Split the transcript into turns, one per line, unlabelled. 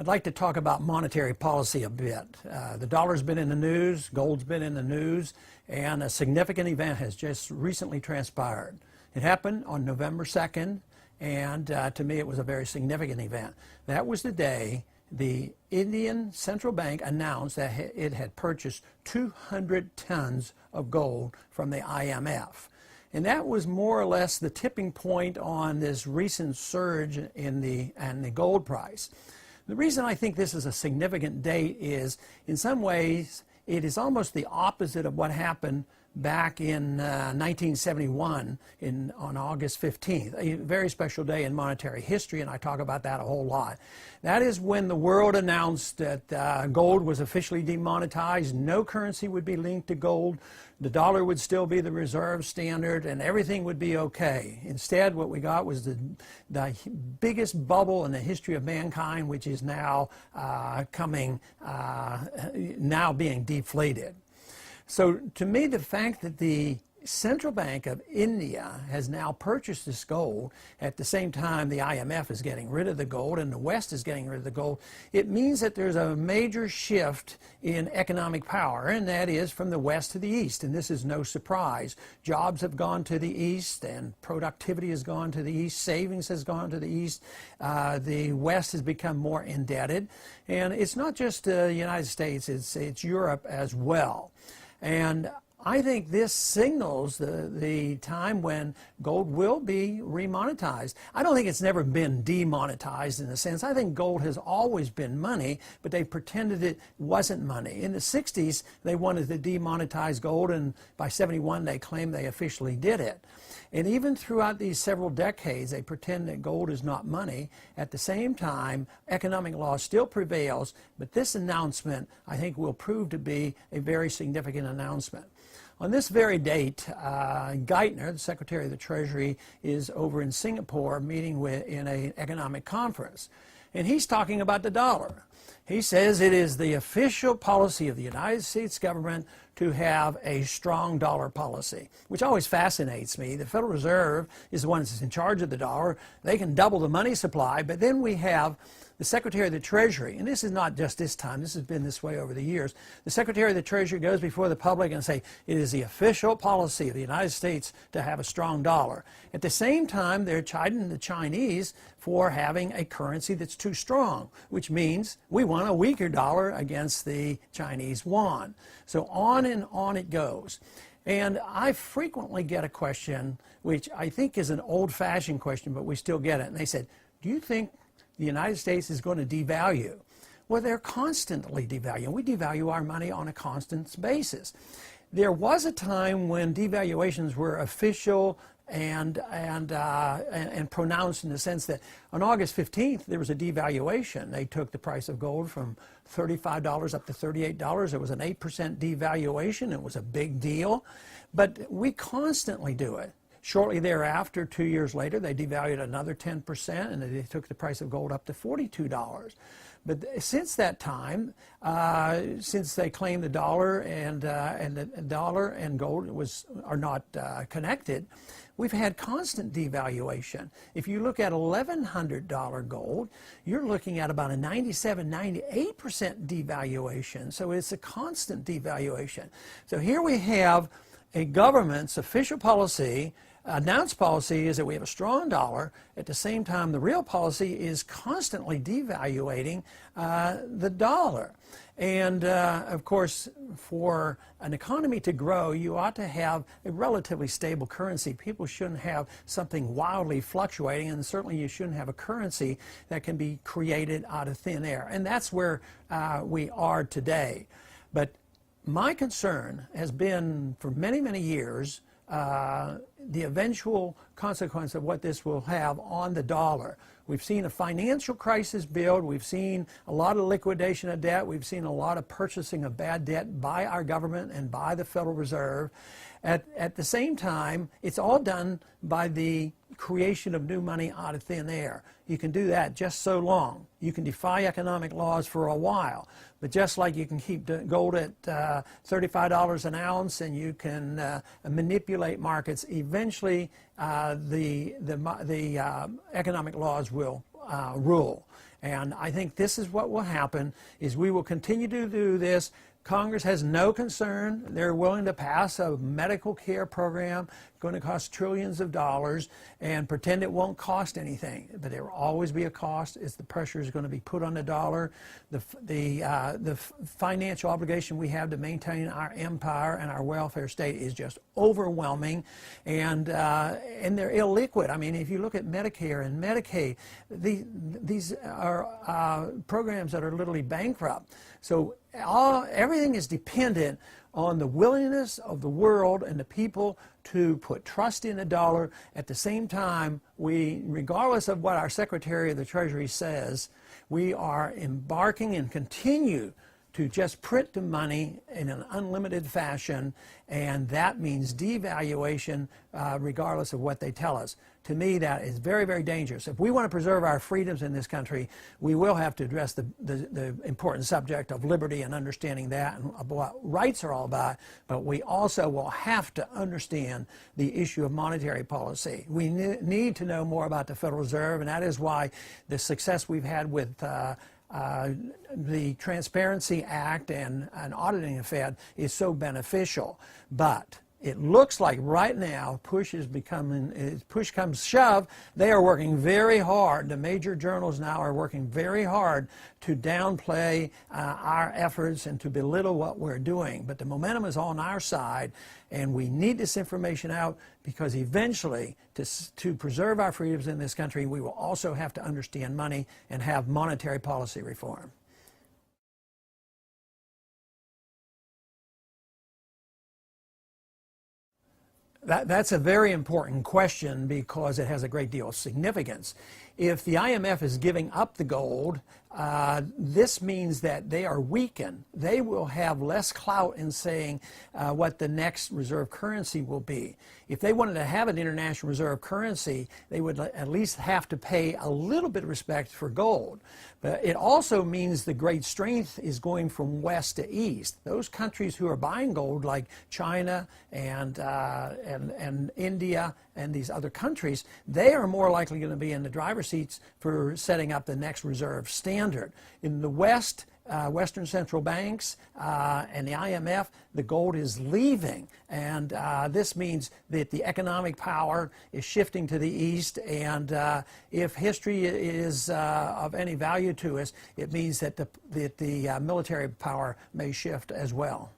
I'd like to talk about monetary policy a bit. The dollar's been in the news, gold's been in the news, and a significant event has just recently transpired. It happened on November 2nd, and to me it was a very significant event. That was the day the Indian Central Bank announced that it had purchased 200 tons of gold from the IMF. And that was more or less the tipping point on this recent surge in the gold price. The reason I think this is a significant date is, in some ways, it is almost the opposite of what happened back in 1971 on August 15th, a very special day in monetary history, and I talk about that a whole lot. That is when the world announced that gold was officially demonetized, no currency would be linked to gold, the dollar would still be the reserve standard, and everything would be okay. Instead, what we got was the biggest bubble in the history of mankind, which is now now being deflated. So to me, the fact that the Central Bank of India has now purchased this gold at the same time the IMF is getting rid of the gold and the West is getting rid of the gold, it means that there's a major shift in economic power, and that is from the West to the East. And this is no surprise. Jobs have gone to the East, and productivity has gone to the East. Savings has gone to the East. The West has become more indebted. And it's not just the United States, it's Europe as well. And I think this signals the time when gold will be remonetized. I don't think it's never been demonetized in a sense. I think gold has always been money, but they pretended it wasn't money. In the 60s, they wanted to demonetize gold, and by 71, they claimed they officially did it. And even throughout these several decades, they pretend that gold is not money. At the same time, economic law still prevails, but this announcement, I think, will prove to be a very significant announcement. On this very date, Geithner, the Secretary of the Treasury, is over in Singapore meeting in an economic conference. And he's talking about the dollar. He says it is the official policy of the United States government to have a strong dollar policy, which always fascinates me. The Federal Reserve is the one that's in charge of the dollar. They can double the money supply, but then we have the Secretary of the Treasury, and this is not just this time, this has been this way over the years. The Secretary of the Treasury goes before the public and say, it is the official policy of the United States to have a strong dollar. At the same time, they're chiding the Chinese for having a currency that's too strong, which means we want a weaker dollar against the Chinese yuan. So on and on it goes. And I frequently get a question, which I think is an old-fashioned question, but we still get it. And they said, do you think the United States is going to devalue? Well, they're constantly devaluing. We devalue our money on a constant basis. There was a time when devaluations were official and pronounced, in the sense that on August 15th there was a devaluation. They took the price of gold from $35 up to $38. It was an 8% devaluation. It was a big deal. But we constantly do it. Shortly thereafter, 2 years later, they devalued another 10%, and they took the price of gold up to $42. But since that time, since they claimed the dollar and gold are not connected, we've had constant devaluation. If you look at $1,100 gold, you're looking at about a 97–98% devaluation. So it's a constant devaluation. So here we have a government's official policy. Announced policy is that we have a strong dollar. At the same time, the real policy is constantly devaluating the dollar. And of course, for an economy to grow, you ought to have a relatively stable currency. People shouldn't have something wildly fluctuating, and certainly you shouldn't have a currency that can be created out of thin air. And that's where we are today. But my concern has been for many, many years the eventual consequence of what this will have on the dollar. We've seen a financial crisis build. We've seen a lot of liquidation of debt. We've seen a lot of purchasing of bad debt by our government and by the Federal Reserve. At the same time, it's all done by the creation of new money out of thin air. You can do that just so long. You can defy economic laws for a while, but just like you can keep gold at $35 an ounce and you can manipulate markets, eventually the economic laws will rule. And I think this is what will happen, is we will continue to do this. Congress has no concern. They're willing to pass a medical care program going to cost trillions of dollars and pretend it won't cost anything. But there will always be a cost as the pressure is going to be put on the dollar. The financial obligation we have to maintain our empire and our welfare state is just overwhelming, and they're illiquid. I mean, if you look at Medicare and Medicaid, these are programs that are literally bankrupt. So everything is dependent on the willingness of the world and the people to put trust in the dollar. At the same time, regardless of what our Secretary of the Treasury says, we are embarking and continue to just print the money in an unlimited fashion, and that means devaluation regardless of what they tell us. To me, that is very, very dangerous. If we want to preserve our freedoms in this country, we will have to address the important subject of liberty and understanding that and what rights are all about, but we also will have to understand the issue of monetary policy. We need to know more about the Federal Reserve, and that is why the success we've had with the Transparency Act and auditing the Fed is so beneficial. But it looks like right now push comes shove. They are working very hard. The major journals now are working very hard to downplay our efforts and to belittle what we're doing. But the momentum is on our side, and we need this information out, because eventually, to preserve our freedoms in this country, we will also have to understand money and have monetary policy reform. That's a very important question, because it has a great deal of significance. If the IMF is giving up the gold, this means that they are weakened. They will have less clout in saying what the next reserve currency will be. If they wanted to have an international reserve currency, they would at least have to pay a little bit of respect for gold. But it also means the great strength is going from west to east. Those countries who are buying gold, like China and India and these other countries, they are more likely going to be in the driver's seats for setting up the next reserve standard. In the West, Western central banks and the IMF, the gold is leaving, and this means that the economic power is shifting to the east, and if history is of any value to us, it means that the military power may shift as well.